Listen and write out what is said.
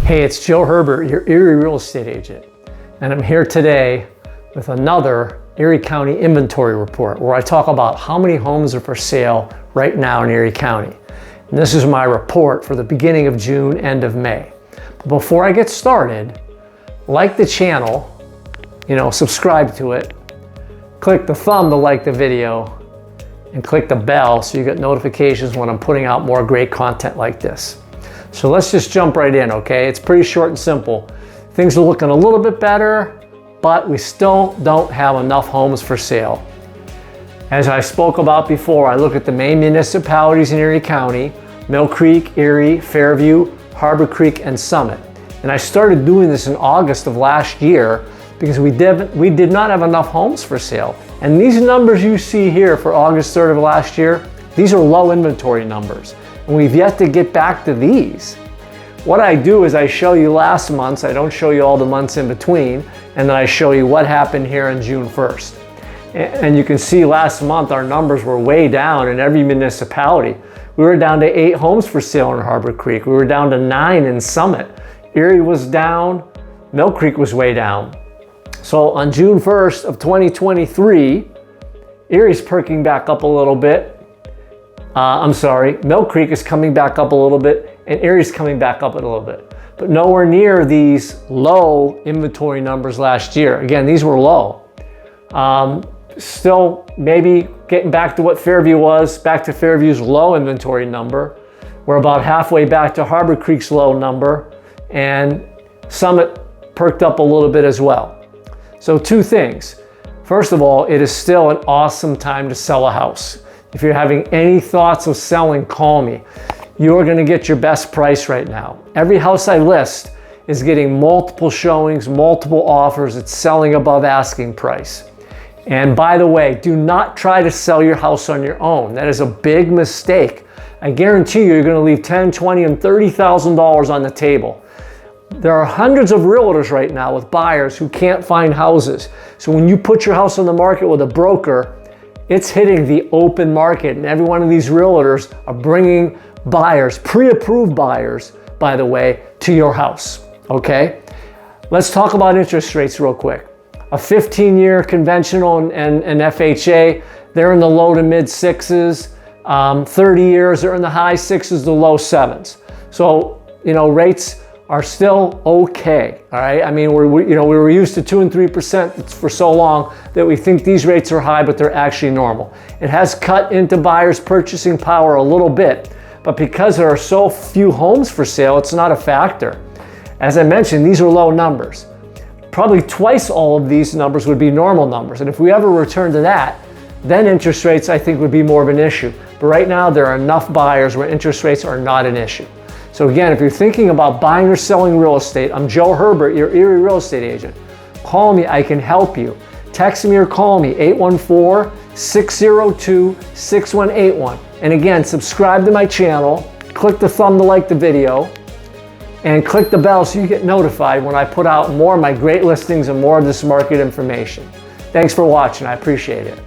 Hey, it's Joe Herbert, your Erie real estate agent, and I'm here today with another Erie County inventory report where I talk about how many homes are for sale right now in Erie County. And this is my report for the beginning of June, end of May. But before I get started, like the channel, subscribe to it, click the thumb to like the video, and click the bell so you get notifications when I'm putting out more great content like this. So let's just jump right in, okay? It's pretty short and simple. Things are looking a little bit better, but we still don't have enough homes for sale. As I spoke about before, I look at the main municipalities in Erie County: Mill Creek, Erie, Fairview, Harbor Creek, and Summit. And I started doing this in August of last year because we did not have enough homes for sale. And these numbers you see here for August 3rd of last year, these are low inventory numbers. And we've yet to get back to these. What I do is I show you last month's, I don't show you all the months in between, and then I show you what happened here on June 1st. And you can see last month our numbers were way down in every municipality. We were down to 8 homes for sale in Harbor Creek. We were down to 9 in Summit. Erie was down, Mill Creek was way down. So on June 1st of 2023, Erie's perking back up a little bit. Mill Creek is coming back up a little bit, and Erie's coming back up a little bit, but nowhere near these low inventory numbers last year. Again, these were low. Still maybe getting back to what Fairview was, back to Fairview's low inventory number. We're about halfway back to Harbor Creek's low number, and Summit perked up a little bit as well. So 2 things. First of all, it is still an awesome time to sell a house. If you're having any thoughts of selling, call me. You're gonna get your best price right now. Every house I list is getting multiple showings, multiple offers. It's selling above asking price. And by the way, do not try to sell your house on your own. That is a big mistake. I guarantee you're gonna leave $10,000, $20,000, and $30,000 on the table. There are hundreds of realtors right now with buyers who can't find houses. So when you put your house on the market with a broker, it's hitting the open market, and every one of these realtors are bringing buyers, pre-approved buyers, by the way, to your house, okay? Let's talk about interest rates real quick. A 15-year conventional and FHA, they're in the low to mid 6s. 30 years, they're in the high 6s to low 7s. So, rates are still okay, all right? I mean, we were used to 2% and 3% for so long that we think these rates are high, but they're actually normal. It has cut into buyers' purchasing power a little bit, but because there are so few homes for sale, it's not a factor. As I mentioned, these are low numbers. Probably twice all of these numbers would be normal numbers, and if we ever return to that, then interest rates, I think, would be more of an issue. But right now, there are enough buyers where interest rates are not an issue. So again, if you're thinking about buying or selling real estate, I'm Joe Herbert, your Erie real estate agent. Call me, I can help you. Text me or call me, 814-602-6181. And again, subscribe to my channel, click the thumb to like the video, and click the bell so you get notified when I put out more of my great listings and more of this market information. Thanks for watching, I appreciate it.